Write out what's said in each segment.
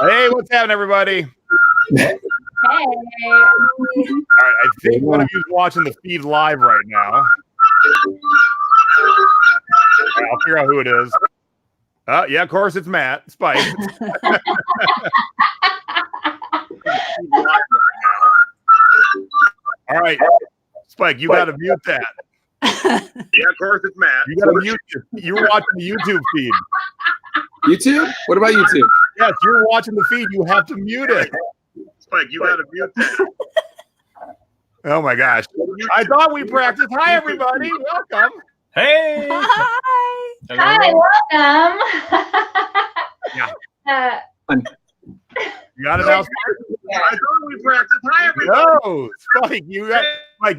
Hey, what's happening, everybody? Hey. All right, I think one of you is watching the feed live right now. All right, I'll figure out who it is. Yeah, of course, it's Matt Spike. All right, Spike, you got to mute that. Yeah, of course, it's Matt. You got to mute it. You're watching the YouTube feed. YouTube? What about YouTube? Yes, you're watching the feed. You have to mute it. Spike, you got to mute that. Oh my gosh! I thought we practiced. Hi, everybody. Welcome. Hey. Hi. Hello. Hi, welcome. You got it now, Spike? I thought we practiced. Hi, everybody. No, Spike,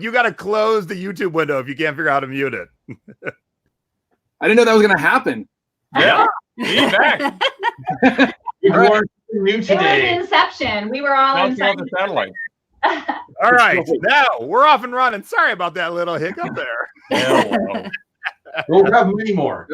you got to close the YouTube window if you can't figure out how to mute it. I didn't know that was going to happen. Yeah. He's back. You are new today. It was Inception. We were all inside the satellite. All right, now we're off and running. Sorry about that little hiccup there. We'll have many more.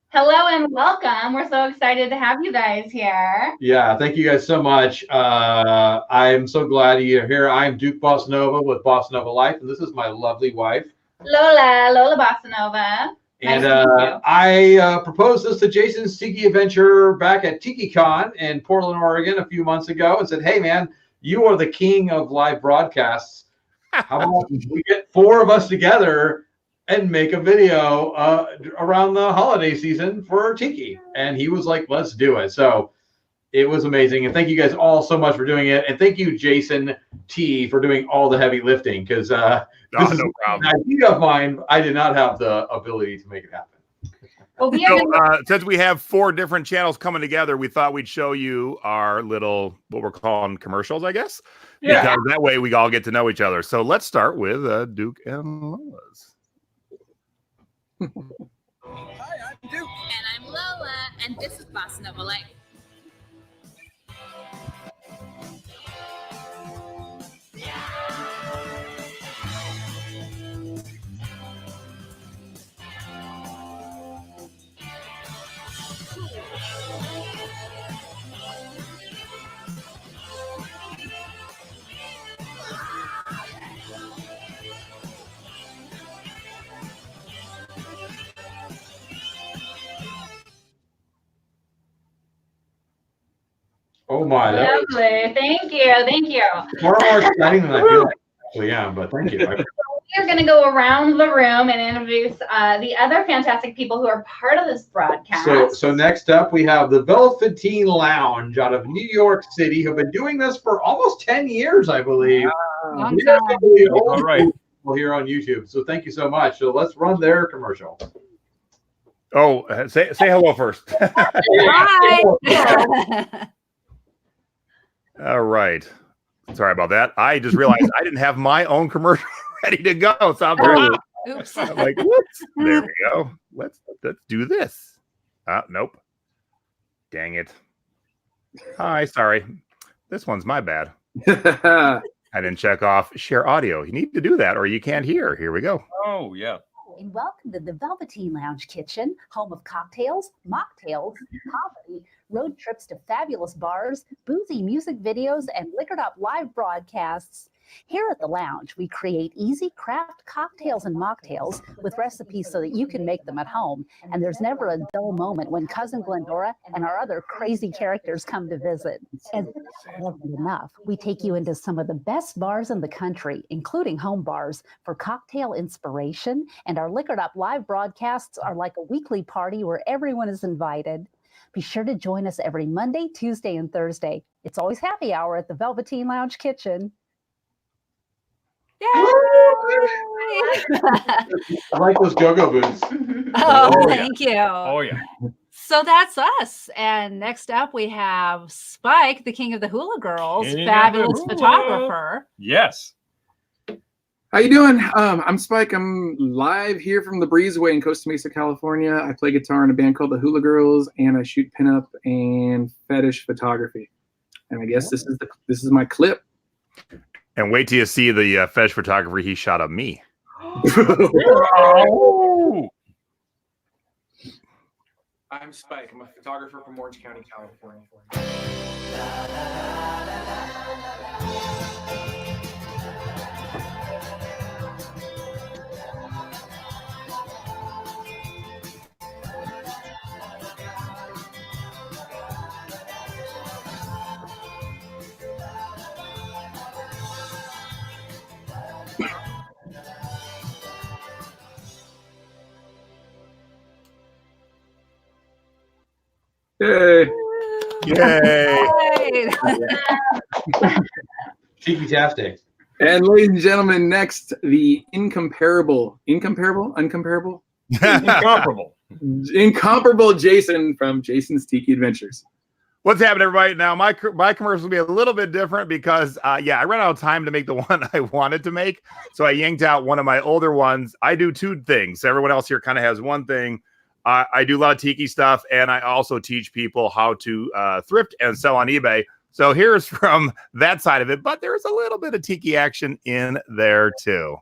Hello and welcome. We're so excited to have you guys here. Yeah, thank you guys so much. I'm so glad you're here. I'm Duke BossaNova with BossaNova Life, and this is my lovely wife, Lola BossaNova. And I proposed this to Jason's Tiki Adventure back at TikiCon in Portland, Oregon a few months ago and said, hey, man, you are the king of live broadcasts. How about we get 4 of us together and make a video around the holiday season for Tiki? And he was like, let's do it. So it was amazing. And thank you guys all so much for doing it. And thank you, Jason T, for doing all the heavy lifting because this is an idea of mine. I did not have the ability to make it happen. Well, since we have 4 different channels coming together, we thought we'd show you our little, what we're calling commercials, I guess. Yeah. Because that way we all get to know each other. So let's start with Duke and Lola's. Hi, I'm Duke. And I'm Lola. And this is BossaNova Life. Oh my! Lovely. Thank you. Far more exciting than I feel like I actually am, but thank you. We're going to go around the room and introduce the other fantastic people who are part of this broadcast. So next up, we have the Velveteen Lounge out of New York City, who've been doing this for almost 10 years, I believe. All right. Well, here on YouTube. So thank you so much. So let's run their commercial. Oh, say hello first. Hi. All right. Sorry about that. I just realized I didn't have my own commercial ready to go. So I'm like, whoops. There we go. Let's do this. Nope. Dang it. Hi, sorry. This one's my bad. I didn't check off share audio. You need to do that or you can't hear. Here we go. Oh, yeah. And welcome to the Velveteen Lounge Kitchen, home of cocktails, mocktails, comedy, road trips to fabulous bars, boozy music videos, and liquored up live broadcasts. Here at the lounge, we create easy craft cocktails and mocktails with recipes so that you can make them at home. And there's never a dull moment when Cousin Glendora and our other crazy characters come to visit. As if that wasn't enough, we take you into some of the best bars in the country, including home bars, for cocktail inspiration. And our liquored up live broadcasts are like a weekly party where everyone is invited. Be sure to join us every Monday, Tuesday, and Thursday. It's always happy hour at the Velveteen Lounge Kitchen. Yay! I like those go-go boots. Oh, thank you. Oh, yeah. So that's us. And next up, we have Spike, the king of the hula girls, fabulous photographer. Yes. How you doing? I'm Spike. I'm live here from the Breezeway in Costa Mesa, California. I play guitar in a band called the Hula Girls, and I shoot pinup and fetish photography. And I guess this is my clip. And wait till you see the fetish photography he shot of me. I'm Spike. I'm a photographer from Orange County, California. Yay! Yay! Tiki-tastic. And ladies and gentlemen, next, the incomparable Jason from Jason's Tiki Adventures. What's happening, everybody? Now, my commercial will be a little bit different because, I ran out of time to make the one I wanted to make. So I yanked out one of my older ones. I do two things. Everyone else here kind of has one thing. I do a lot of Tiki stuff, and I also teach people how to thrift and sell on eBay. So here's from that side of it, but there's a little bit of Tiki action in there, too.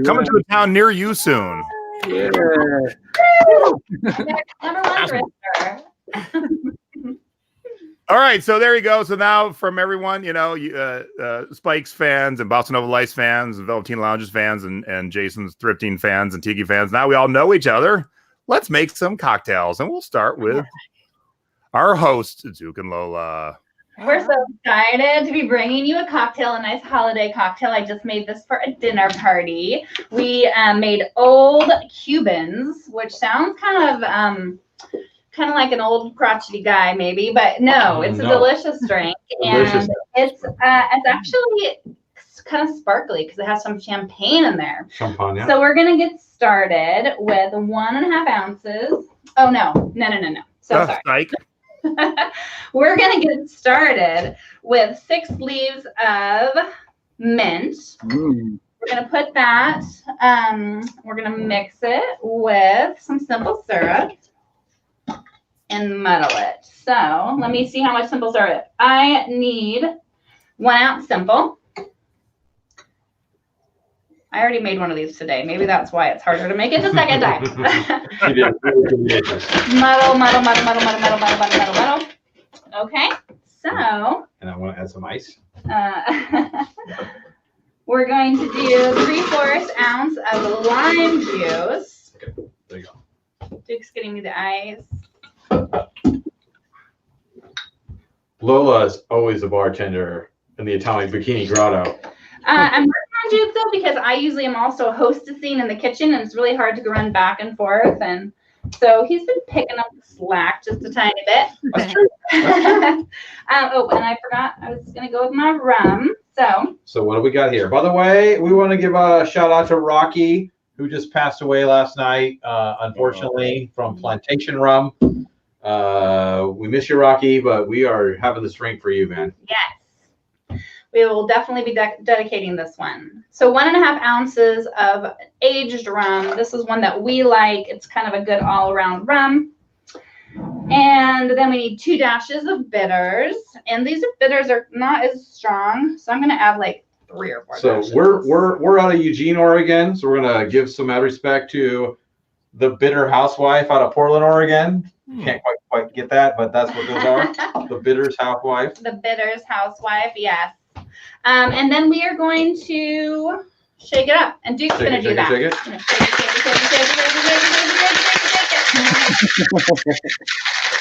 Coming to a town near you soon. Yeah. Number one thrifter. All right, so there you go. So now from everyone, Spike's fans and BossaNova Life fans and Velveteen Lounges fans and Jason's thrifting fans and Tiki fans, now we all know each other. Let's make some cocktails, and we'll start with our host, Duke and Lola. We're so excited to be bringing you a cocktail, a nice holiday cocktail. I just made this for a dinner party. We made old Cubans, which sounds kind of like an old crotchety guy, maybe, but no, it's a delicious drink, and it's actually kind of sparkly because it has some champagne in there. Champagne. Yeah. So we're gonna get started with 1.5 ounces. Oh no. So sorry. Spike. We're going to get started with 6 leaves of mint. We're going to put that, we're going to mix it with some simple syrup and muddle it. So let me see how much simple syrup. I need 1 ounce simple. I already made one of these today. Maybe that's why it's harder to make it the second time. Muddle. Okay, so. And I want to add some ice. We're going to do 3/4 ounce of lime juice. Okay, there you go. Duke's getting me the ice. Lola is always the bartender in the Atomic Bikini Grotto. I'm working on Duke though because I usually am also hostessing in the kitchen, and it's really hard to run back and forth, and so he's been picking up the slack just a tiny bit. That's true. And I forgot I was gonna go with my rum. So what do we got here? By the way, we want to give a shout out to Rocky, who just passed away last night, unfortunately, from Plantation Rum. We miss you, Rocky, but we are having this drink for you, man. yes. We will definitely be dedicating this one. So 1.5 ounces of aged rum. This is one that we like. It's kind of a good all-around rum. And then we need 2 dashes of bitters. And these bitters are not as strong, so I'm going to add like 3 or 4 So dashes. we're out of Eugene, Oregon. So we're going to give some mad respect to the bitter housewife out of Portland, Oregon. Can't quite get that, but that's what those are. The Bitters Housewife. The Bitters Housewife, yes. And then we are going to shake it up. And Duke's going to do that. Shake it.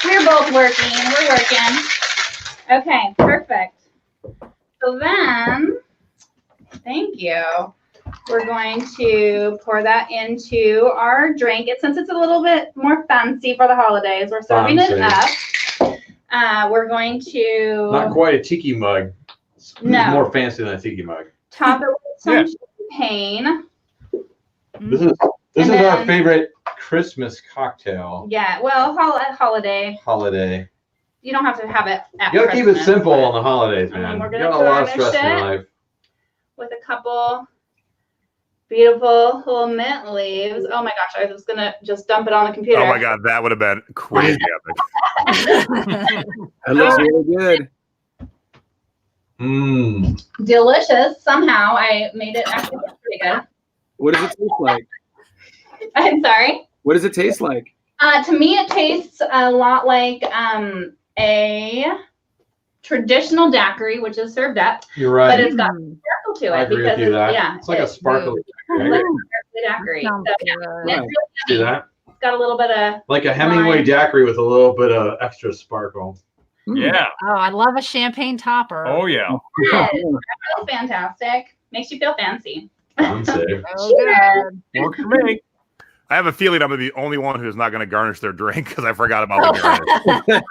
We're both working. We're working. Okay, perfect. So then, thank you. we're going to pour that into our drink. Since it's a little bit more fancy for the holidays, we're serving it up. We're going to Not quite a tiki mug. It's more fancy than a tiki mug. Top it with some champagne. This is our favorite Christmas cocktail. Yeah, well, holiday. Holiday. You don't have to have it at You gotta keep Christmas. it simple on the holidays, And then man. we're You gonna got a lot of garnish stress in it. life. With a couple beautiful little mint leaves. Oh my gosh, I was gonna just dump it on the computer. Oh my God, that would have been crazy epic. That looks really good. Mmm. Delicious. Somehow I made it actually look pretty good. What does it taste like? I'm sorry. What does it taste like? To me, it tastes a lot like a traditional daiquiri, which is served up, You're right. but it's got sparkle to it. I agree because with you that. Yeah, It's like a sparkly it's like a daiquiri. Sounds So, good. it's Right. really See yummy. that? It's got a little bit of Like a Hemingway Lime. daiquiri with a little bit of extra sparkle. Yeah. Oh, I love a champagne topper. Oh yeah. It's fantastic. Makes you feel fancy. Fancy. So good. Works for me. I have a feeling I'm going to be the only one who's not going to garnish their drink because I forgot about the garnish.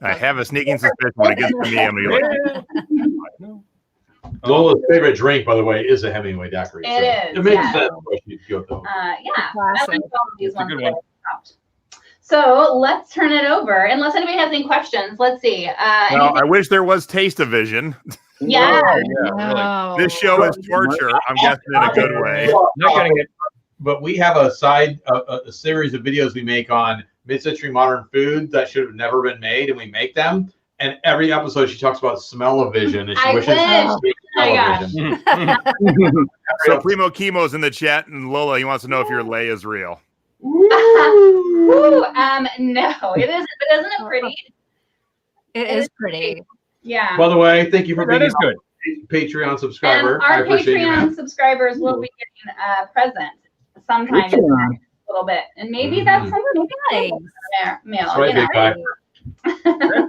I have a sneaking suspicion when it gets to me, I'm going to be like, Lola's favorite drink, by the way, is a Hemingway daiquiri. It is, It makes yeah. sense why she'd go with those. Yeah, I Classic. like all of these That's a ones good that I one. stopped. So let's turn it over. Unless anybody has any questions, let's see. well, I wish there was taste-o-vision. Yeah. Oh, yeah. Really. No. This show is torture. I'm guessing in a good way. Not getting it. But we have a series of videos we make on mid-century modern food that should have never been made, and we make them. And every episode, she talks about smell-o-vision, and she I wishes wish. she Oh my smell-o-vision. So Primo Chemo's in the chat, and Lola, he wants to know if your lay is real. Woo, no, it isn't. But isn't it pretty? It is pretty. Yeah. By the way, thank you for That being is good. a Patreon subscriber. And I our appreciate you, man. Patreon subscribers will be getting a present sometime in the next little bit, and maybe that's something Nice. mail. That's right, you know? big guy.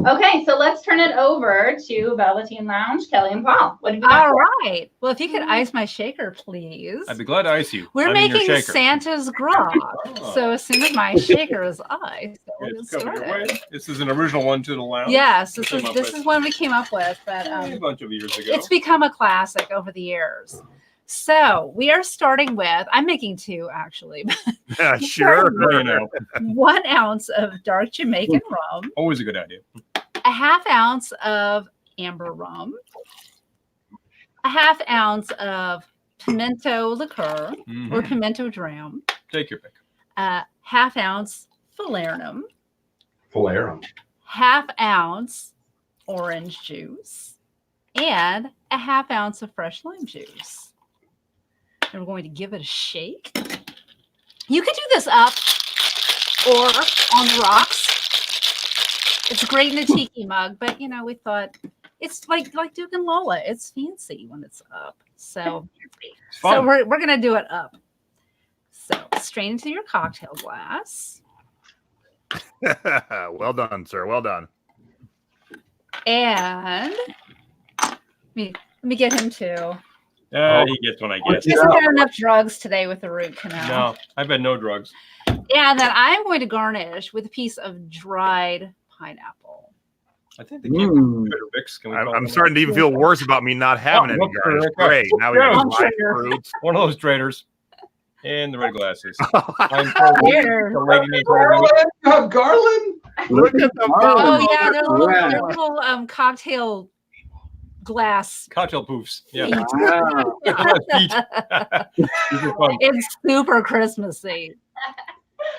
Okay, so let's turn it over to Velveteen Lounge, Kelly and Paul. What have you got? All right. Well, if you could ice my shaker, please. I'd be glad to ice you. We're I'm in your making shaker. Santa's grog. Oh. So as soon as my shaker is iced, we'll get It's coming your started. way. This is an original one to the lounge. Yes, this Came is up this with is one we came up with, but a bunch of years ago. it's become a classic over the years. So we are starting with, I'm making two actually. Yeah, sure. You know, 1 ounce of dark Jamaican rum, always a good idea. a half ounce of amber rum, a half ounce of pimento liqueur Mhm. or pimento dram, Take your pick. half ounce falernum, Falernum. half ounce orange juice, and a half ounce of fresh lime juice. And we're going to give it a shake. You could do this up or on the rocks. It's great in a tiki mug, but you know, we thought it's like Duke and Lola. It's fancy when it's up. So, It's fun. so we're gonna do it up. So strain into your cocktail glass. Well done, sir. Well done. And let me get him too. He gets one, I guess. He hasn't had enough drugs today with the root canal. No, I've had no drugs. And then I'm going to garnish with a piece of dried pineapple. I think they came from Twitter Vicks. Can we call I'm them starting to even feel worse about me not having Oh, any look, garnish. okay. Great. Now we Yeah, have I'm live sure. fruits. one of those traders and the red glasses. Oh, I'm Weird. the lady named Garland? You have Garland? look at the Oh yeah, Wow. they're little cocktail glass. cocktail poofs. Yeah. Wow. Feet. These are fun. It's super Christmassy.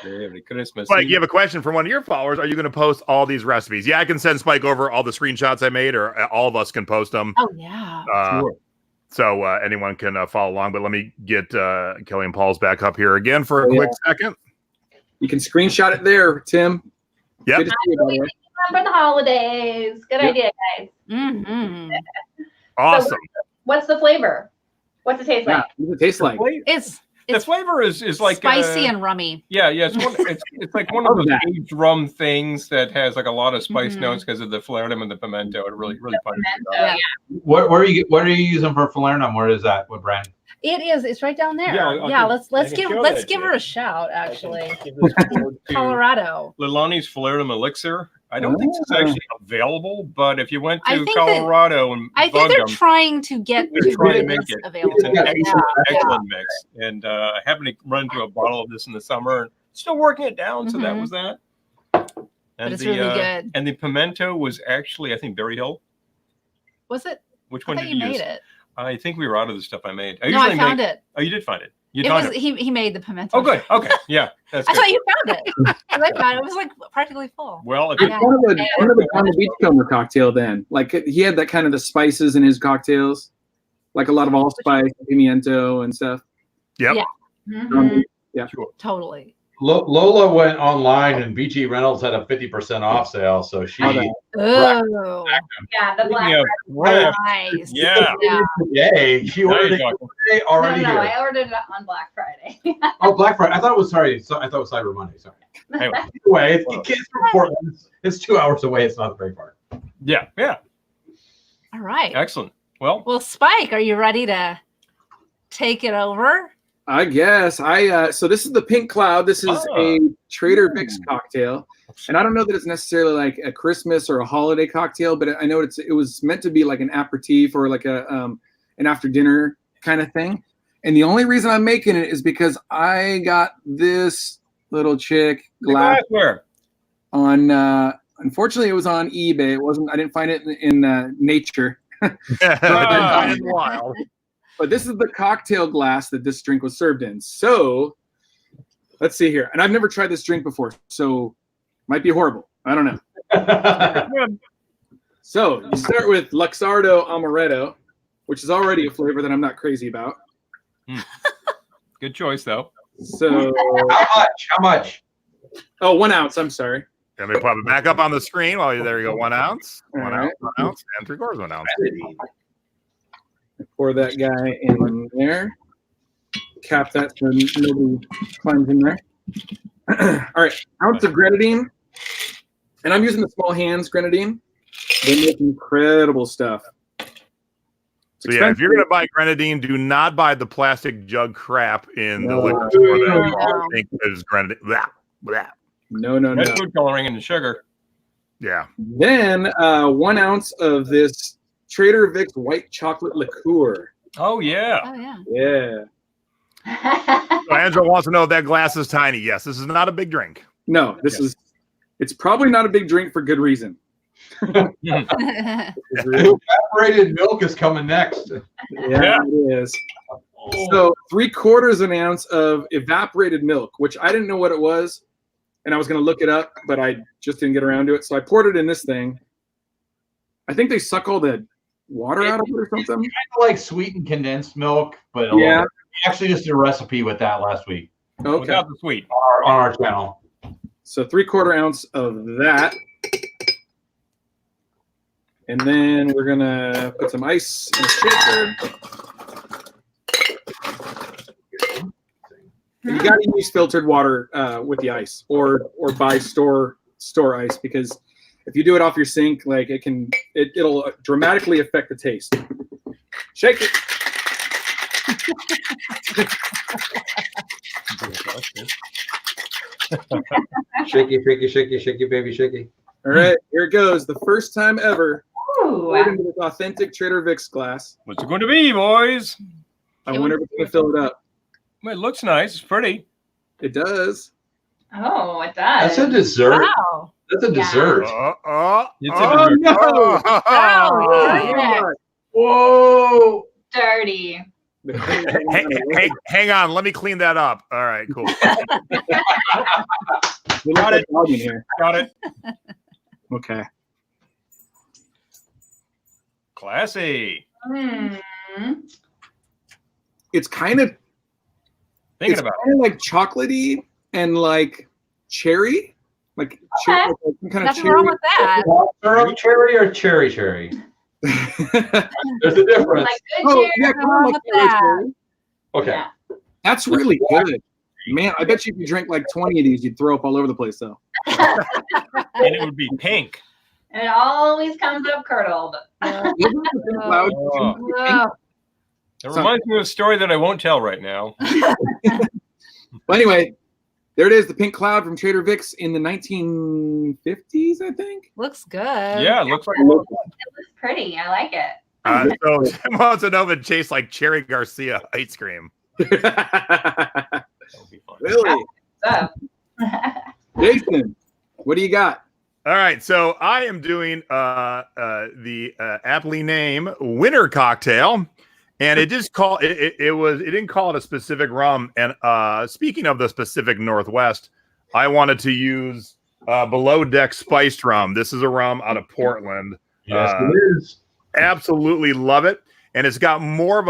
Very Christmas. Spike, you have a question from one of your followers. Are you going to post all these recipes? Yeah, I can send Spike over all the screenshots I made, or all of us can post them. Oh yeah. Sure. So anyone can follow along. But let me get Kelly and Paul's back up here again for a quick second. You can screenshot it there, Tim. Yep. Good to see you, by the way. For the holidays. Good idea, guys. Mm-hmm. Awesome. What's the flavor? What's it taste Yeah, like? what does it taste like? It's The flavor is like spicy and rummy. Yeah. It's like one of those aged rum things that has like a lot of spice notes because of the falernum and the pimento. It really punches it up. Yeah. What are you using for falernum? Where is that? What brand? It is. It's right down there. Yeah, let's give her a shout. Actually, Colorado. Lilani's falernum elixir. I don't think it's actually available, but if you went to Colorado and I think they're trying to get to make it available. It's an excellent mix. And I happened to run into a bottle of this in the summer. Still working it down, so that was that. And but it's really good. And the pimento was actually, I think, Berry Hill. Was it? Which one did you you use? Made it. I think we were out of the stuff I made. I found it. Oh, you did find it. He made the pimento. Oh, good. Okay. Yeah. That's I thought you found it. I found it. It was like practically full. Well, it's kind of a on the beachcomber cocktail then. Like he had that kind of the spices in his cocktails, like a lot of allspice, pimiento, and stuff. Yep. Yeah. Yeah. Sure. Totally. Lola went online and BG Reynolds had a 50% off sale, so she. Yeah, the Black Friday. Nice. Yeah. Yay! She ordered it already. No, I ordered it on Black Friday. Oh, Black Friday! I thought it was I thought it was Cyber Monday. Sorry. Anyway, it's from Portland. It's 2 hours away. It's not very far. Yeah. All right. Excellent. Well, Spike, are you ready to take it over? I guess so this is the Pink Cloud. This is a Trader Vic's cocktail, and I don't know that it's necessarily like a Christmas or a holiday cocktail, but I know it was meant to be like an aperitif or like a an after dinner kind of thing. And the only reason I'm making it is because I got this little chick glassware on. Unfortunately, it was on eBay. It wasn't. I didn't find it in nature. Wild. But this is the cocktail glass that this drink was served in. So let's see here. And I've never tried this drink before, so might be horrible. I don't know. So you start with Luxardo Amaretto, which is already a flavor that I'm not crazy about. Good choice, though. So how much? Oh, 1 ounce. I'm sorry. Let me pop it back up on the screen while you're there. You go 1 ounce, All 1 right. ounce, 1 ounce, and 3/4 1 ounce. Pour that guy in there. Cap that so nobody climbs in there. All right, ounce of grenadine. And I'm using the small hands grenadine. They make incredible stuff. So yeah, if you're going to buy grenadine, do not buy the plastic jug crap in the liquor store that you all think is grenadine. Blah, blah. No. That's food coloring and the sugar. Yeah. Then 1 ounce of this Trader Vic's white chocolate liqueur. Oh, yeah. Yeah. So Angela wants to know if that glass is tiny. Yes, this is not a big drink. No, it's probably not a big drink for good reason. Evaporated milk is coming next. Yeah, it is. So 3/4 an ounce of evaporated milk, which I didn't know what it was, and I was going to look it up, but I just didn't get around to it. So I poured it in this thing. I think they suck all the water out of it or something. Kind of like sweetened condensed milk, but we actually just did a recipe with that last week. Okay. Without the sweet. On our channel. So 3/4 ounce of that. And then we're going to put some ice in a shaker. And you got to use filtered water with the ice or buy store ice, because if you do it off your sink, like it'll dramatically affect the taste. Shake it. Shaky, baby, shaky. All right, here it goes. The first time ever. Ooh. Poured into this authentic Trader Vic's glass. What's it going to be, boys? I wonder if it's going to fill it up. Well, it looks nice. It's pretty. It does. Oh, it does. That's a dessert. Wow. That's a dessert. It's a dessert. No! Oh, Whoa! Dirty. Hang on. Let me clean that up. All right, cool. Got it. Here. Got it. Okay. Classy. It's kind of Thinking about it. like chocolatey and like cherry, like cherry, like some kind of Nothing wrong with that. Syrup cherry or cherry? There's a difference. Like good Oh, cherry. yeah, Nothing wrong with that. Okay. Yeah. That's really good. Man, I bet you if you drink like 20 of these, you'd throw up all over the place, though. And it would be pink. And it always comes up curdled. Isn't the Pink Cloud Oh. It reminds me of a story that I won't tell right now. Well, anyway, there it is, the Pink Cloud from Trader Vic's in the 1950s, I think. Looks good. Yeah, it looks like It looks pretty. I like it. So Tim wants to know if it tastes like Cherry Garcia ice cream. that would be fun. Really? So, Jason, what do you got? All right, so I am doing the aptly named winter cocktail, and it just called it didn't call it a specific rum. And speaking of the Pacific Northwest, I wanted to use Below Deck spiced rum. This is a rum out of Portland. Yes, it is. Absolutely love it, and it's got more of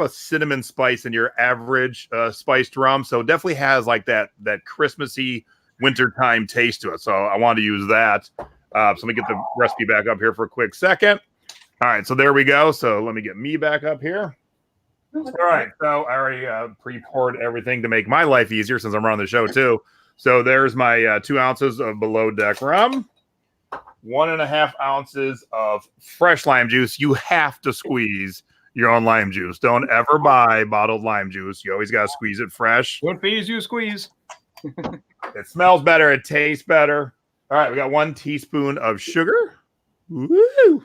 a cinnamon spice than your average spiced rum. So it definitely has like that Christmassy wintertime taste to it. So I wanted to use that. So let me get the recipe back up here for a quick second. All right, so there we go. So let me get me back up here. All right, so I already pre-poured everything to make my life easier since I'm running the show too. So there's my 2 ounces of Below Deck rum, 1.5 ounces of fresh lime juice. You have to squeeze your own lime juice. Don't ever buy bottled lime juice. You always got to squeeze it fresh. What fees you squeeze? It smells better. It tastes better. All right, we got 1 teaspoon of sugar. Woo!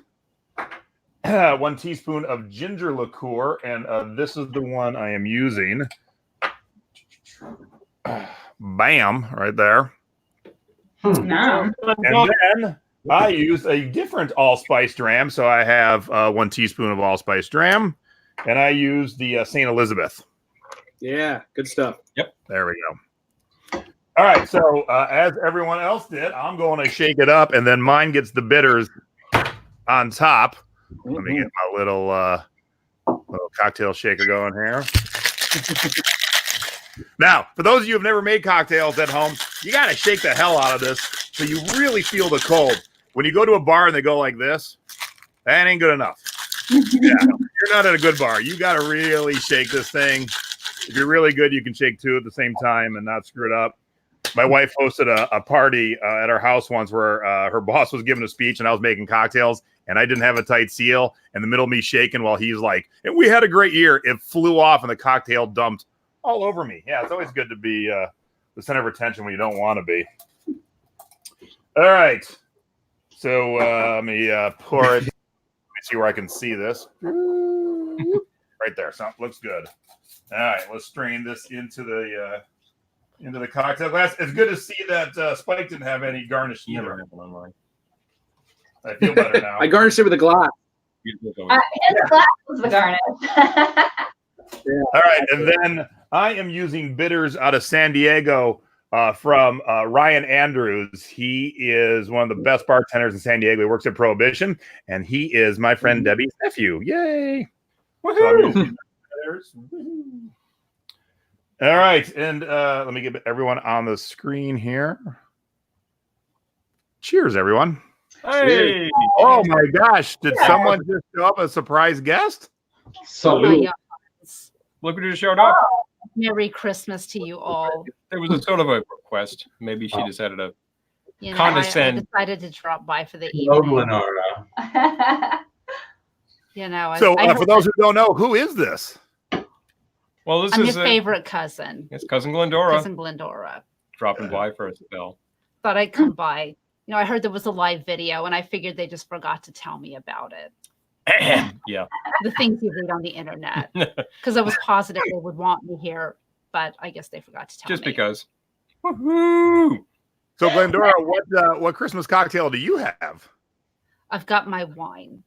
1 teaspoon of ginger liqueur, and this is the one I am using. Bam, right there. no. And then I use a different allspice dram. So I have 1 teaspoon of allspice dram, and I use the St. Elizabeth. Yeah, good stuff. There we go. All right, so as everyone else did, I'm going to shake it up, and then mine gets the bitters on top. Let me get my little cocktail shaker going here. Now, for those of you who have never made cocktails at home, you got to shake the hell out of this so you really feel the cold. When you go to a bar and they go like this, that ain't good enough. Yeah, you're not at a good bar. You got to really shake this thing. If you're really good, you can shake 2 at the same time and not screw it up. My wife hosted a party at our house once where her boss was giving a speech and I was making cocktails and I didn't have a tight seal. In the middle of me shaking while he's like, and we had a great year. It flew off and the cocktail dumped all over me. Yeah, it's always good to be the center of attention when you don't want to be. All right. So let me pour it. Let me see where I can see this. Right there. So looks good. All right, let's strain this into the cocktail glass. It's good to see that Spike didn't have any garnish either. I feel better now. I garnished it with a glass. His glass was the garnish. All right, and then I am using bitters out of San Diego from Ryan Andrews. He is one of the best bartenders in San Diego. He works at Prohibition, and he is my friend Debbie's nephew. Yay! Woohoo! So all right, and let me get everyone on the screen here. Cheers, everyone. Hey! Oh my gosh, did someone just show up a surprise guest? Salute. Look who just showed up. Merry Christmas to you all. There was a sort of a request. Maybe she decided to You know, condescend. I decided to drop by for the Hello, evening. Lenora. You know, So for those who don't know, who is this? Well, this I'm is your favorite cousin, it's cousin Glendora cousin Glendora. dropping by for us, Bill. Thought I'd come by. You know, I heard there was a live video, and I figured they just forgot to tell me about it. Yeah. The things you read on the internet, because I was positive they would want me here, but I guess they forgot to tell Just me. because. Woohoo! So Glendora, what Christmas cocktail do you have? I've got my wine.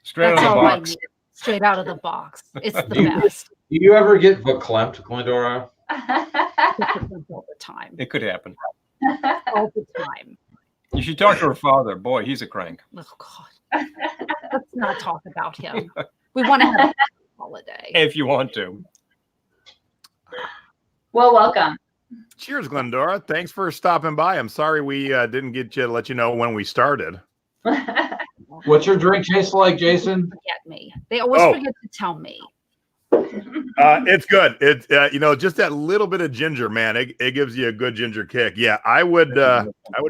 Straight out That's of the all I box. need. Straight out of the box. It's the best. Do you ever get verklempt, Glendora? All the time. It could happen. All the time. You should talk to her father. Boy, he's a crank. Oh God. Let's not talk about him. We want to have a holiday. If you want to. Well, welcome. Cheers, Glendora. Thanks for stopping by. I'm sorry we didn't get you to let you know when we started. What's your drink taste like, Jason? Forget me. They always forget to tell me. It's good. It's just that little bit of ginger, man. It gives you a good ginger kick. Yeah, I would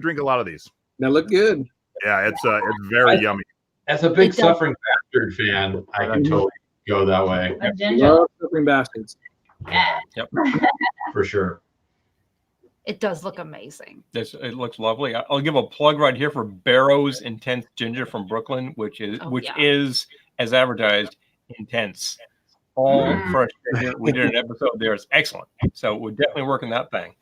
drink a lot of these. They look good. Yeah, it's very yummy. As a big Suffering Bastard fan, I can totally go that way. A ginger. Love Suffering Bastards. Yeah. Yep. For sure. It does look amazing. It looks lovely. I'll give a plug right here for Barrow's Intense Ginger from Brooklyn, which is as advertised, intense. All fresh ginger. We did an episode there. It's excellent. So we're definitely working that thing.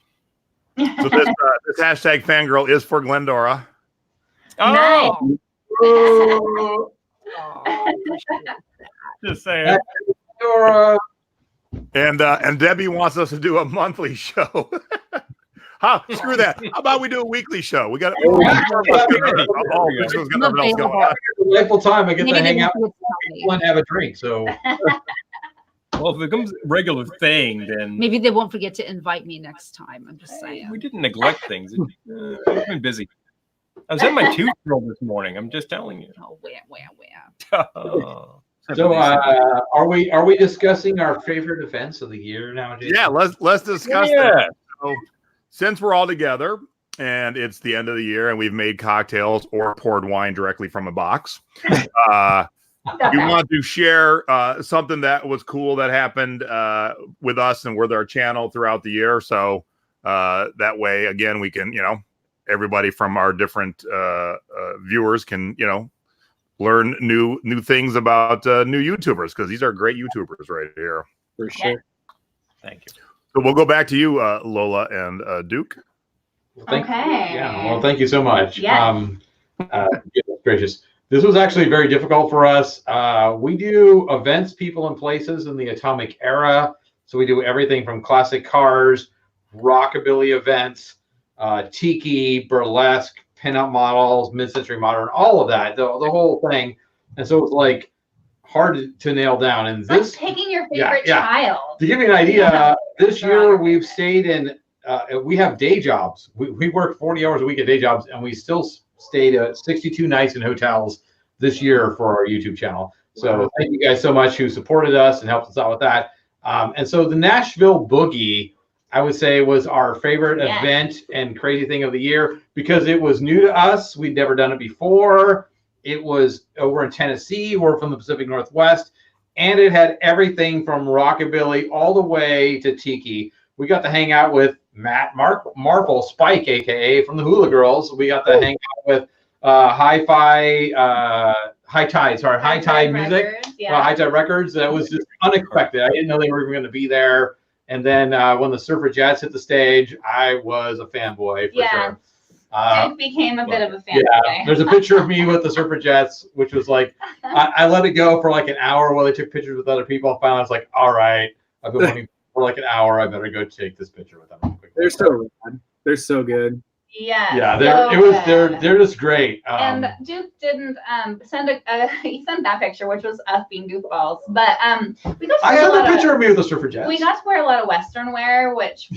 So this hashtag fangirl is for Glendora. Oh, Nice. just saying. And Debbie wants us to do a monthly show. Screw that. How about we do a weekly show? We got Delightful time. I get to hang out with people and have a drink. So, well, if it becomes a regular thing, then Maybe they won't forget to invite me next time. I'm just saying. we didn't neglect things. I've been busy. I was in my tooth drill this morning. I'm just telling you. Oh, where? Oh. so are we discussing our favorite events of the year nowadays? Yeah, let's discuss that. So, since we're all together and it's the end of the year and we've made cocktails or poured wine directly from a box, we want to share something that was cool that happened with us and with our channel throughout the year. So that way, again, we can, everybody from our different viewers can, learn new things about new YouTubers, because these are great YouTubers right here. For sure. Thank you. So we'll go back to you, Lola and Duke. Thank you so much. Yeah. Goodness gracious. This was actually very difficult for us. We do events, people, and places in the atomic era. So we do everything from classic cars, rockabilly events, tiki, burlesque, pinup models, mid-century modern, all of that, the whole thing. And so it's like hard to nail down. And this, like picking your favorite child. To give you an idea, this year we've stayed in. We have day jobs. We work 40 hours a week at day jobs, and we still stayed 62 nights in hotels this year for our YouTube channel. So thank you guys so much who supported us and helped us out with that. And so the Nashville Boogie, I would say, was our favorite event and crazy thing of the year, because it was new to us. We'd never done it before. It was over in Tennessee. We're from the Pacific Northwest, and it had everything from rockabilly all the way to tiki. We got to hang out with Matt Marple, Spike, aka from the Hula Girls. We got to hang out with High Tide Music, High Tide Records. That was just unexpected. I didn't know they were even going to be there. And then when the Suffragettes hit the stage, I was a fanboy for sure. Duke became a bit of a fanboy. Yeah, there's a picture of me with the Suffragettes, which was like, I let it go for like an hour while they took pictures with other people. Finally, I was like, all right, I've been waiting for like an hour. I better go take this picture with them. They're so rad. They're so good. Yeah, they're just great. And Duke didn't send he sent that picture, which was us being goofballs. But we got to I have a picture of me with the Suffragettes. We got to wear a lot of Western wear, which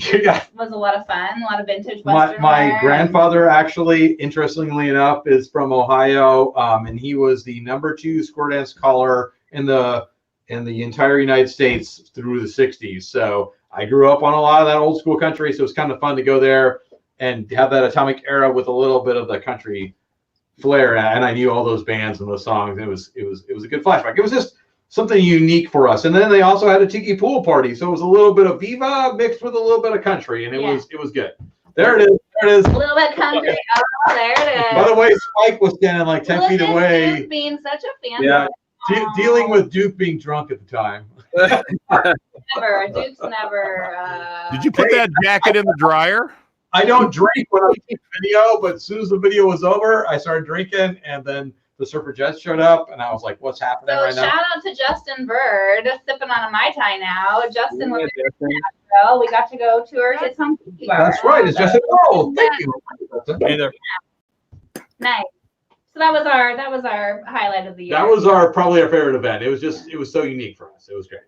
was a lot of fun. A lot of vintage Western my wear. grandfather, actually, interestingly enough, is from Ohio, and he was the #2 square dance caller in the entire United States through the 60s. So I grew up on a lot of that old school country, so it's kind of fun to go there and have that atomic era with a little bit of the country flair. And I knew all those bands and those songs. It was a good flashback. It was just something unique for us. And then they also had a tiki pool party, so it was a little bit of Viva mixed with a little bit of country, and it was good. There it is. There it is. A little bit country. Oh, there it is. By the way, Spike was standing like 10 feet away. Duke being such a fan. Yeah. Dealing with Duke being drunk at the time. Never. Duke's never. Did you put that jacket in the dryer? I don't drink when I'm taking video, but as soon as the video was over, I started drinking, and then the Suffragettes showed up, and I was like, what's happening right now? Shout out to Justin Bird, sipping on a Mai Tai now. Justin was in Nashville. We got to go tour his home tiki bar. That's right. It's Justin. Oh, thank you. Hey there. Nice. So that was our highlight of the year. That was probably our favorite event. It was so unique for us. It was great.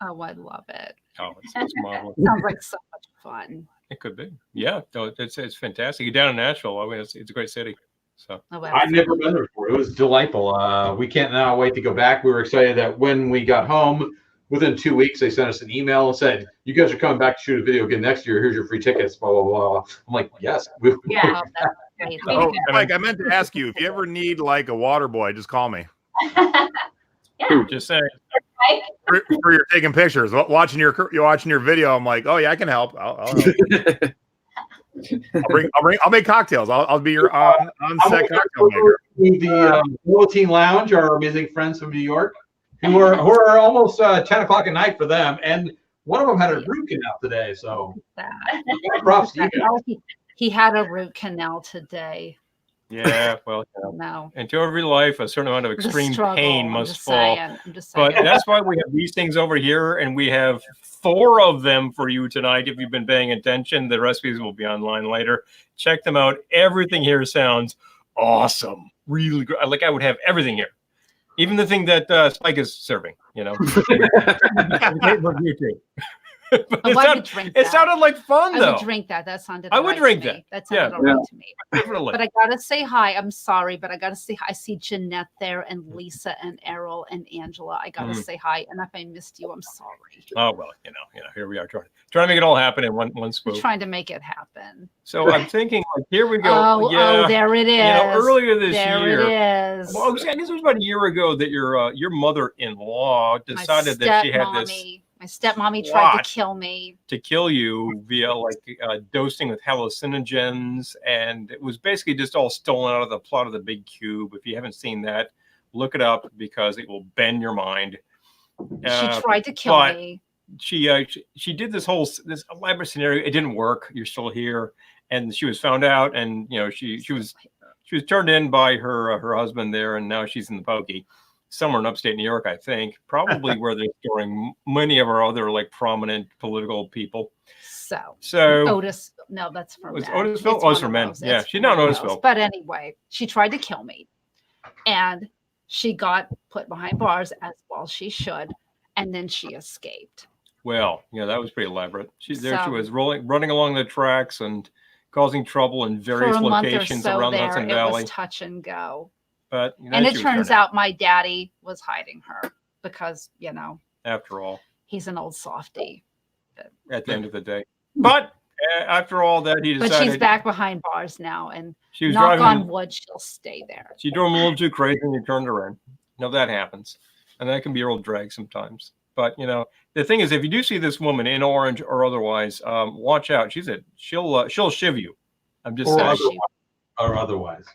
Oh, I love it. Oh, it's marvelous. Sounds like so much fun. It could be. Yeah, no, it's fantastic. You're down in Nashville. I mean, it's a great city. So I've never been there before. It was delightful. We can't now wait to go back. We were excited that when we got home, within 2 weeks, they sent us an email and said, "You guys are coming back to shoot a video again next year. Here's your free tickets." Blah blah blah. I'm like, "Yes." Yeah. Oh, Mike, I meant to ask you if you ever need like a water boy, just call me. Yeah. Just saying. For your taking pictures, watching your video. I'm like, oh yeah, I can help. I'll help. I'll make cocktails. I'll be your on-set cocktail maker. The Velveteen Lounge, our amazing friends from New York, who are almost 10 o'clock at night for them, and one of them had a root canal today. So props to you guys. He had a root canal today. Yeah, well, No. into every life, a certain amount of extreme pain must fall. I'm just saying. But that's why we have these things over here, and we have 4 of them for you tonight. If you've been paying attention, the recipes will be online later. Check them out. Everything here sounds awesome. Really good. Like I would have everything here. Even the thing that Spike is serving, you know. It sounded like fun, though. I would drink that. That sounded. I would drink that. That sounded all right to me. Definitely. But I gotta say hi. I'm sorry, but I gotta say hi. I see Jeanette there, and Lisa, and Errol, and Angela. I gotta say hi. And if I missed you, I'm sorry. Oh well, you know, here we are trying to make it all happen in one swoop. I'm trying to make it happen. So I'm thinking, like, here we go. Oh, there it is. You know, earlier this year. There it is. Well, I guess it was about a year ago that your mother-in-law decided that she had this. My stepmommy tried to kill me. To kill you via like dosing with hallucinogens, and it was basically just all stolen out of the plot of The Big Cube. If you haven't seen that, look it up because it will bend your mind. She tried to kill me. She did this elaborate scenario. It didn't work. You're still here, and she was found out, and you know she was turned in by her husband there, and now she's in the pokey. Somewhere in upstate New York, I think, probably where they're storing many of our other like prominent political people. So Otis, no, that's from Otisville. Oh, it's from men. Yeah, she's not Otisville. But anyway, she tried to kill me, and she got put behind bars as well she should, and then she escaped. Well, yeah, that was pretty elaborate. She was running along the tracks and causing trouble in various locations around the Hudson Valley. It was touch and go. But and it turns out my daddy was hiding her because, you know, after all, he's an old softie. At the end of the day, but after all that, he decided. But she's back behind bars now, and she was knock on wood, she'll stay there. She drove a little too crazy, and he turned her in. You know that happens, and that can be a real drag sometimes. But you know, the thing is, if you do see this woman in orange or otherwise, watch out. She'll shiv you. I'm just saying. Or otherwise.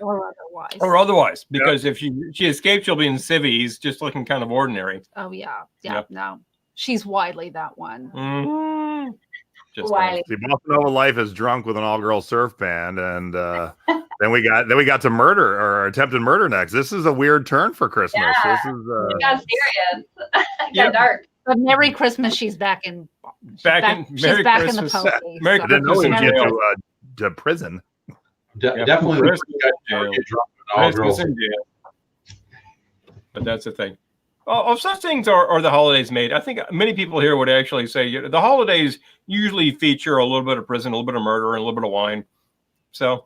Or otherwise, because if she escaped, she'll be in civvies, just looking kind of ordinary. Oh yeah, no, she's Wiley, that one. Mm-hmm. See, BossaNova Life is drunk with an all-girl surf band, and then we got to murder or attempted murder next. This is a weird turn for Christmas. Yeah. This is it got serious. It got dark. But Merry Christmas, she's back in. She's back in the pokey. Merry Christmas in jail. To prison. Definitely but that's the thing. Of such things are the holidays made. I think many people here would actually say the holidays usually feature a little bit of prison, a little bit of murder, and a little bit of wine. So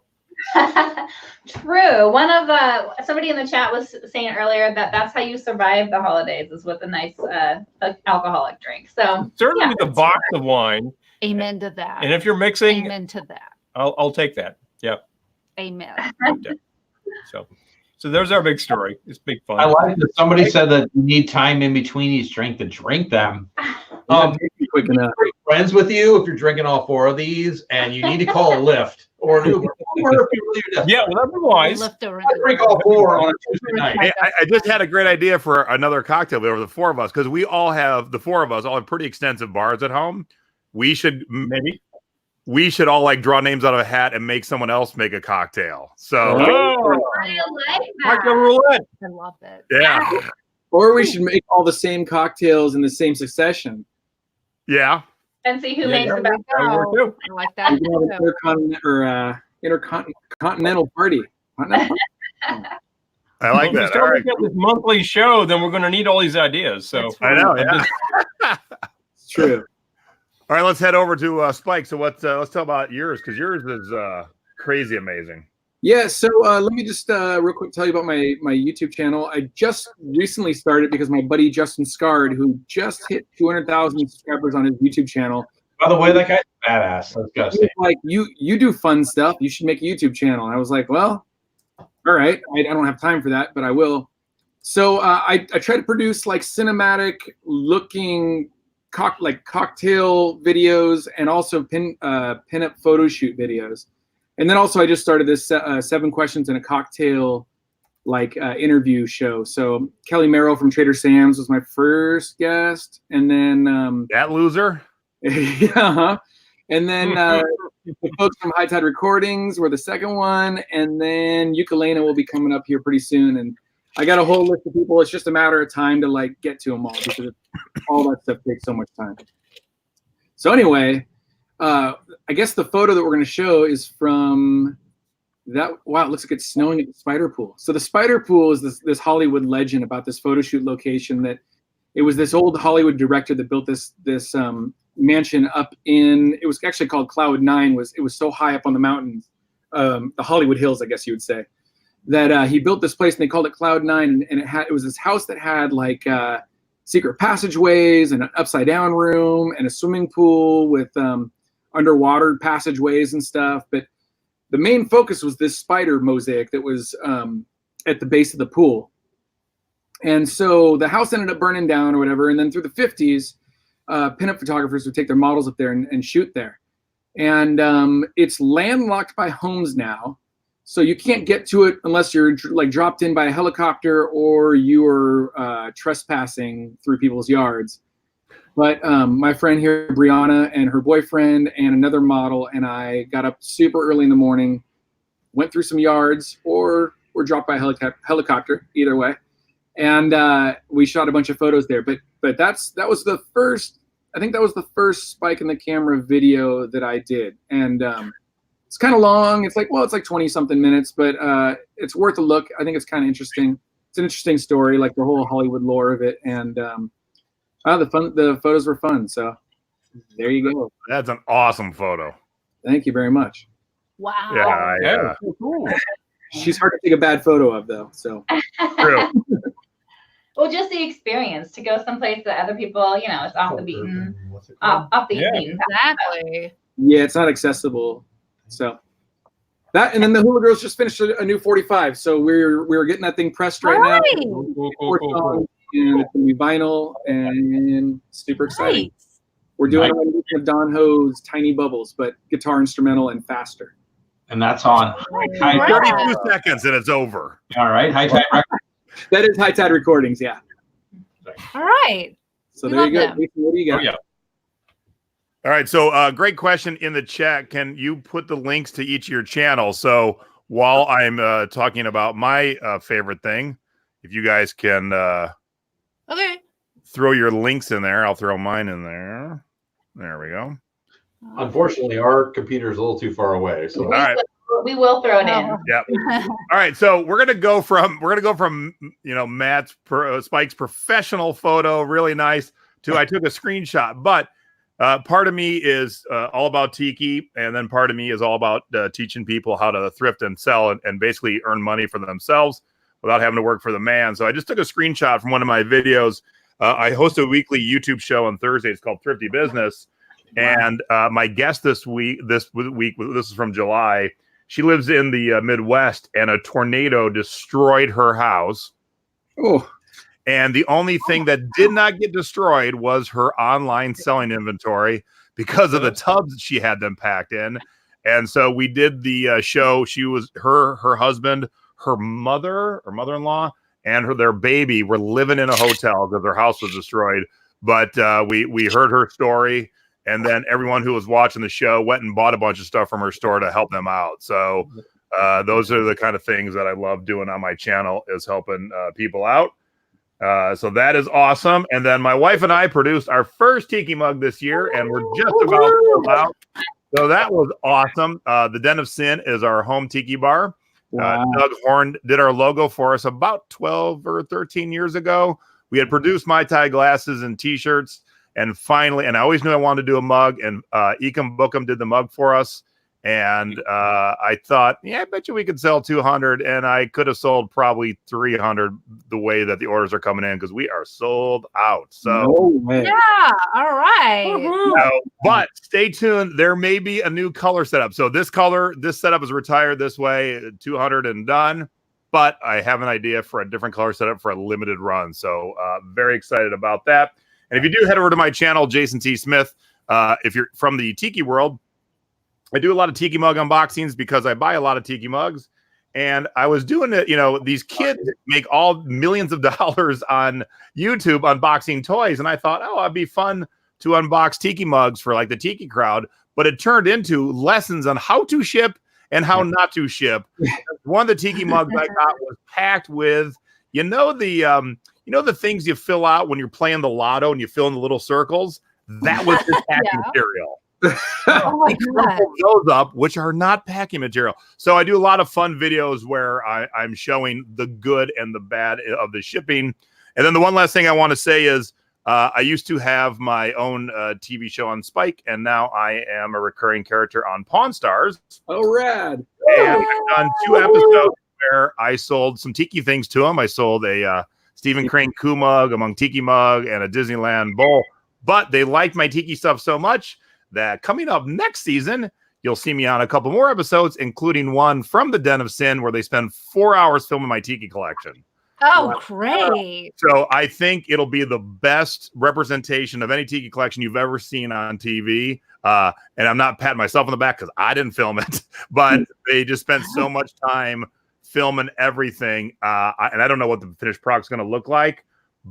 true. One of somebody in the chat was saying earlier that that's how you survive the holidays is with a nice alcoholic drink. So certainly with a box of wine. Amen to that. And if you're mixing, amen to that. I'll take that. Yeah. Amen. So there's our big story. It's big fun. I like that somebody said that you need time in between each drink to drink them. Quick enough. Friends with you if you're drinking all 4 of these, and you need to call a Lyft or an Uber. Yeah, well, that's wise. I drink all 4 on a Tuesday night. Hey, I just had a great idea for another cocktail over the 4 of us, because the 4 of us all have pretty extensive bars at home. We should all like draw names out of a hat and make someone else make a cocktail. So I like that. Roulette. I love it. Yeah. Or we should make all the same cocktails in the same succession. Yeah. And see who makes the best. I like that. Intercontinental party. I like that. All right. This monthly show, then we're going to need all these ideas. So I know. Yeah. It's true. All right, let's head over to Spike. So let's talk about yours, because yours is crazy amazing. Yeah, so let me just real quick tell you about my YouTube channel. I just recently started because my buddy Justin Scard, who just hit 200,000 subscribers on his YouTube channel. By the way, that guy's badass. Let's go. He was like, you do fun stuff. You should make a YouTube channel. And I was like, well, all right. I don't have time for that, but I will. So I try to produce like cinematic looking cocktail videos and also pin-up photo shoot videos. And then also I just started this 7 questions and a cocktail interview show. So Kelly Merrill from Trader Sam's was my first guest. And then that loser. yeah. And then the folks from High Tide Recordings were the second one. And then Ukulele will be coming up here pretty soon. And I got a whole list of people. It's just a matter of time to like get to them all because all that stuff takes so much time. So anyway, I guess the photo that we're going to show is from that. Wow, it looks like it's snowing at the Spider Pool. So the Spider Pool is this Hollywood legend about this photo shoot location that it was this old Hollywood director that built this mansion up in, it was actually called Cloud 9. It was so high up on the mountains, the Hollywood Hills, I guess you would say, that he built this place and they called it Cloud 9. And it was this house that had like secret passageways and an upside down room and a swimming pool with underwater passageways and stuff. But the main focus was this spider mosaic that was at the base of the pool. And so the house ended up burning down or whatever. And then through the 50s, pinup photographers would take their models up there and shoot there. And it's landlocked by homes now. So you can't get to it unless you're like dropped in by a helicopter or you're trespassing through people's yards. But my friend here, Brianna, and her boyfriend and another model and I got up super early in the morning, went through some yards or were dropped by a helicopter, either way. And we shot a bunch of photos there. But that was the first, I think that was the first Spike in the Camera video that I did. And it's kind of long. It's like 20 something minutes, but it's worth a look. I think it's kind of interesting. It's an interesting story, like the whole Hollywood lore of it. And the photos were fun. So there you go. That's an awesome photo. Thank you very much. Wow. Yeah. Cool. She's hard to take a bad photo of though. So True. Well, just the experience to go someplace that other people, it's off the beaten, off the beaten path. Exactly. Yeah, it's not accessible. So that, and then the Hula Girls just finished a new 45. So we're getting that thing pressed right now. Cool. And it's gonna be vinyl and super exciting. Nice. We're doing a rendition of Don Ho's Tiny Bubbles, but guitar instrumental and faster. And that's on High Tide. 32 seconds and it's over. All right, High Tide Records. That is High Tide Recordings, yeah. All right. So We there you go. love Ethan, what do you got? Oh, yeah. All right. So great question in the chat. Can you put the links to each of your channels? So while I'm talking about my favorite thing, if you guys can Okay. throw your links in there, I'll throw mine in there. There we go. Unfortunately, our computer is a little too far away. So All right. We will throw it in. Yep. All right, so we're gonna go from Spike's professional photo, really nice, to I took a screenshot. But part of me is all about tiki, and then part of me is all about teaching people how to thrift and sell and basically earn money for themselves without having to work for the man. So I just took a screenshot from one of my videos. I host a weekly YouTube show on Thursday. It's called Thrifty Business, and my guest this week, this is from July. She lives in the Midwest, and a tornado destroyed her house. Oh, and the only thing that did not get destroyed was her online selling inventory because of the tubs that she had them packed in. And so we did the show. She was her husband, her mother-in-law, and their baby were living in a hotel because their house was destroyed. But we heard her story. And then everyone who was watching the show went and bought a bunch of stuff from her store to help them out. So those are the kind of things that I love doing on my channel, is helping people out. So that is awesome. And then my wife and I produced our first tiki mug this year, and we're just about sold out. So that was awesome. The Den of Sin is our home tiki bar. wow. Doug Horn did our logo for us about 12 or 13 years ago. We had produced Mai Tai glasses and T-shirts. And finally, and I always knew I wanted to do a mug, and Ecom Bookham did the mug for us. And I thought, yeah, I bet you we could sell 200, and I could have sold probably 300 the way that the orders are coming in because we are sold out. So, no way. Yeah. All right. But stay tuned. There may be a new color setup. So this setup is retired this way, 200 and done. But I have an idea for a different color setup for a limited run. So very excited about that. And if you do head over to my channel, Jason T. Smith, if you're from the Tiki world, I do a lot of Tiki mug unboxings because I buy a lot of Tiki mugs. And I was doing it, these kids make all millions of dollars on YouTube unboxing toys. And I thought, it'd be fun to unbox Tiki mugs for like the Tiki crowd. But it turned into lessons on how to ship and how not to ship. One of the Tiki mugs I got was packed with, the things you fill out when you're playing the lotto and you fill in the little circles. That was the packing material. Oh my God. Those up, which are not packing material. So I do a lot of fun videos where I'm showing the good and the bad of the shipping. And then the one last thing I want to say is I used to have my own TV show on Spike, and now I am a recurring character on Pawn Stars. Oh, rad. And I've done 2 episodes where I sold some Tiki things to them. I sold a Stephen Crane Coup mug, a Monk Tiki mug, and a Disneyland bowl. But they liked my Tiki stuff so much that coming up next season, you'll see me on a couple more episodes, including one from the Den of Sin where they spend 4 hours filming my Tiki collection. Oh, great. So I think it'll be the best representation of any Tiki collection you've ever seen on TV. And I'm not patting myself on the back because I didn't film it, but they just spent so much time filming everything. And I don't know what the finished product's going to look like,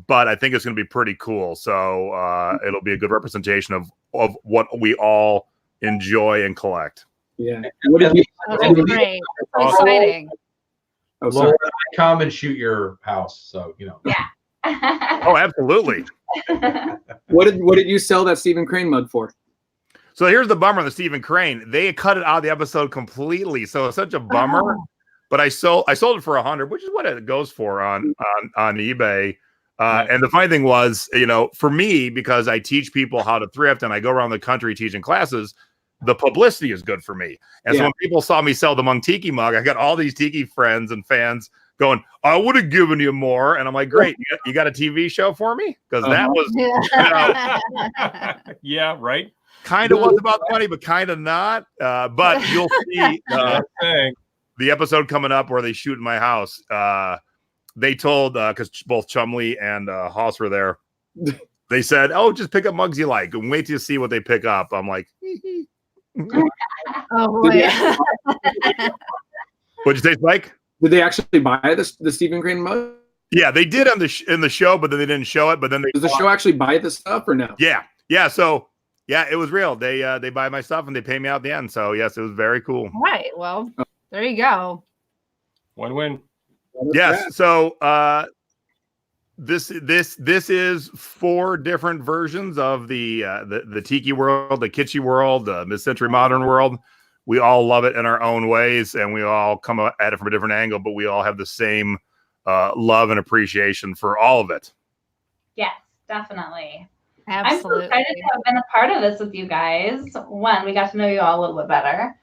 but I think it's going to be pretty cool. So it'll be a good representation of what we all enjoy and collect. Yeah. What did you? Oh, great. That's exciting. Oh, Laura, sorry. I come and shoot your house, so Yeah. Oh, absolutely. What did you sell that Stephen Crane mug for? So here's the bummer on the Stephen Crane. They cut it out of the episode completely. So it's such a bummer. But I sold it for 100, which is what it goes for on eBay. And the funny thing was, for me, because I teach people how to thrift and I go around the country teaching classes, the publicity is good for me. And so when people saw me sell the Monk Tiki mug, I got all these Tiki friends and fans going, I would have given you more. And I'm like, great. You got a TV show for me? Because that was, yeah, right. kind of was about the money, but kind of not. But you'll see the episode coming up where they shoot in my house. They told, because both Chumley and Haas were there, they said, just pick up mugs you like and wait till you see what they pick up. I'm like, Oh boy. what'd you say, Spike? Did they actually buy the Stephen Crane mug? Yeah, they did in the show, but then they didn't show it. But then Does the show actually buy the stuff or no? Yeah. So it was real. They buy my stuff and they pay me out at the end. So yes, it was very cool. All right. Well, there you go. Win-win. Yes. So this is 4 different versions of the Tiki world, the Kitschy world, the mid-century modern world. We all love it in our own ways, and we all come at it from a different angle, but we all have the same love and appreciation for all of it. Yes, definitely. Absolutely. I'm so excited to have been a part of this with you guys. One, we got to know you all a little bit better.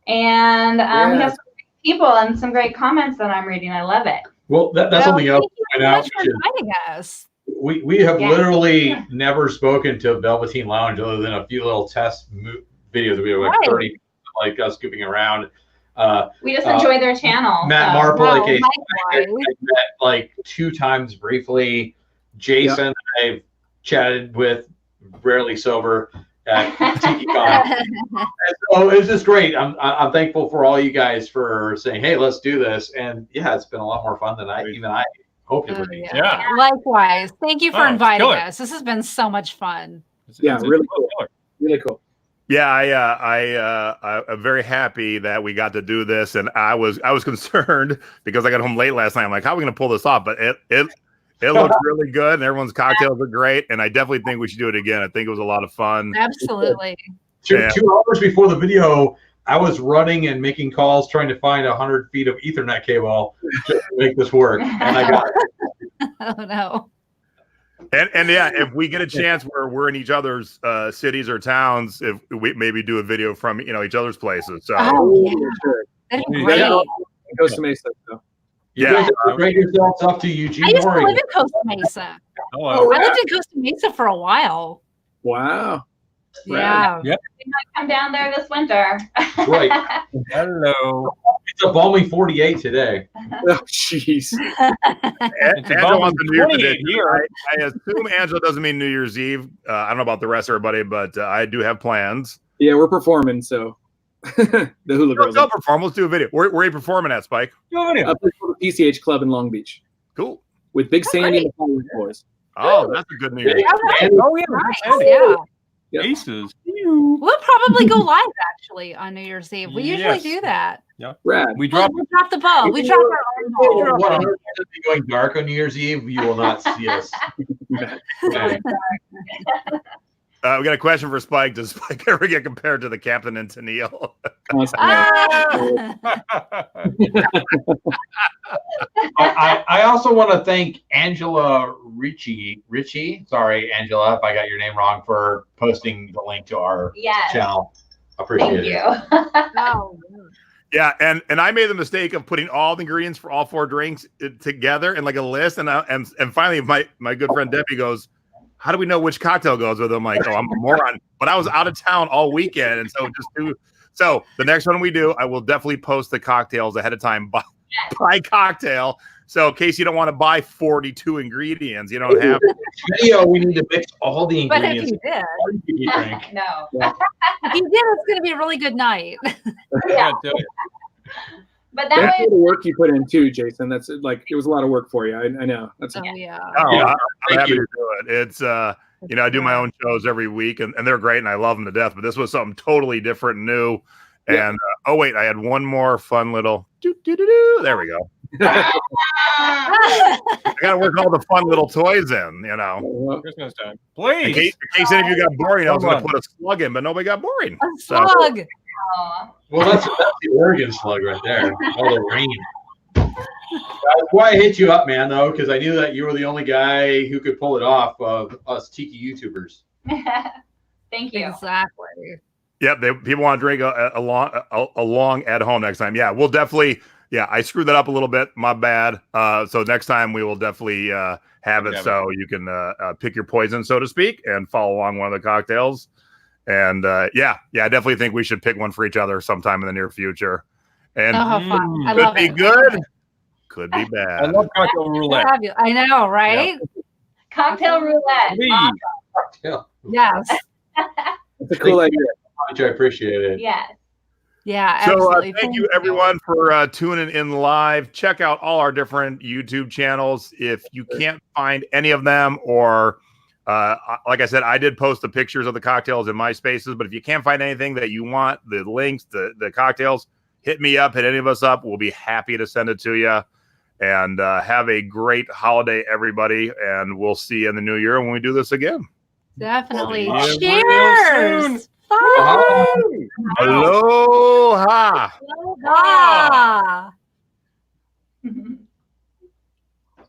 And we have some great people and some great comments that I'm reading. I love it. Well, that's something else Thank you so much for inviting us. We have literally never spoken to Velveteen Lounge other than a few little test videos that we have, like 30, like us scooping around. We just enjoy their channel. Matt so. Marple, I met like 2 times briefly. Jason, I've chatted with, rarely sober, at TikiCon. So it's just great. I'm thankful for all you guys for saying, hey, let's do this. And yeah, it's been a lot more fun than I hoped it would be. Yeah. Likewise. Thank you for inviting killer. us. This has been so much fun. Yeah, really cool. Really cool. Yeah, I'm very happy that we got to do this, and I was concerned because I got home late last night. I'm like, how are we going to pull this off? But it looks really good, and everyone's cocktails are great, and I definitely think we should do it again. I think it was a lot of fun. Absolutely. 2 hours before the video, I was running and making calls trying to find 100 feet of Ethernet cable just to make this work, and I got it. Oh no. And yeah, if we get a chance where we're in each other's cities or towns, if we maybe do a video from each other's places. So Sure. That'd be Yeah. great. Costa Mesa. So. You Yeah. guys have to bring yourselves up to I Eugene, used to live Oregon. in Costa Mesa. Oh, I lived in Costa Mesa for a while. Wow. Yeah. Yep. We might come down there this winter. Right. Hello. It's a balmy 48 today. Oh, jeez. It's Angela about wants the New Year's 28 Eve. here. I assume Angela doesn't mean New Year's Eve. I don't know about the rest of everybody, but I do have plans. Yeah, we're performing, so the Hula Girls. Go perform. Let's do a video. Where are you performing at, Spike? Up at the PCH Club in Long Beach Cool. with Big Sandy and the Firework Boys. Oh, that's a good New Year's. Oh, yeah. Nice. Yeah. Yep. Aces. We'll probably go live actually on New Year's Eve. We usually Yes. do that. Rad. We We'll dropped. drop the ball. We drop our own ball. 100% be going dark on New Year's Eve. You will not see us. Okay. We got a question for Spike. Does Spike ever get compared to the captain in Tennille? I also want to thank Angela Ritchie. Sorry, Angela, if I got your name wrong, for posting the link to our Yes. channel. Appreciate Thank it. you. Oh, Yeah, and I made the mistake of putting all the ingredients for all 4 drinks together in like a list, and finally my good friend Debbie goes, "How do we know which cocktail goes with them?" I'm like, "Oh, I'm a moron." But I was out of town all weekend, and so the next one we do, I will definitely post the cocktails ahead of time by cocktail. So in case you don't want to buy 42 ingredients, you don't have. Video, we need to mix all the but if ingredients. you did, Drink. No. if you did, it's going to be a really good night. Yeah. Yeah, But that That's way, the work you put in too, Jason. That's like it was a lot of work for you. I know. That's Oh yeah. Oh, Yeah, I'm thank happy you. to do it. It's I do my own shows every week, and they're great, and I love them to death. But this was something totally different, and new. Yeah. And oh wait, I had one more fun little. There we go. I got to work all the fun little toys in, Christmas time. In Please. case any of you got boring, I was Come going to on. put a slug in, but nobody got boring. A So, slug. oh, Well, that's the Oregon slug right there. All the rain. That's why I hit you up, man, though, because I knew that you were the only guy who could pull it off of us Tiki YouTubers. thank you. Exactly. yep, people want to drink a long at home next time. Yeah, we'll definitely. Yeah, I screwed that up a little bit. My bad. So next time we will definitely have it so you can pick your poison, so to speak, and follow along one of the cocktails. And I definitely think we should pick one for each other sometime in the near future. And Oh, how fun. I could love be it. good, could be I bad. love cocktail roulette. I know, right? Cocktail roulette. Please. Yeah, Yes. It's a cool idea. much I appreciate it. Yes. Yeah, So absolutely. thank you everyone for tuning in live. Check out all our different YouTube channels. If you can't find any of them, or like I said, I did post the pictures of the cocktails in my spaces, but if you can't find anything that you want, the links, the cocktails, hit me up, hit any of us up. We'll be happy to send it to you. And have a great holiday, everybody. And we'll see you in the new year when we do this again. Definitely. Yeah, real Cheers. soon. Bye. Aloha. Aloha.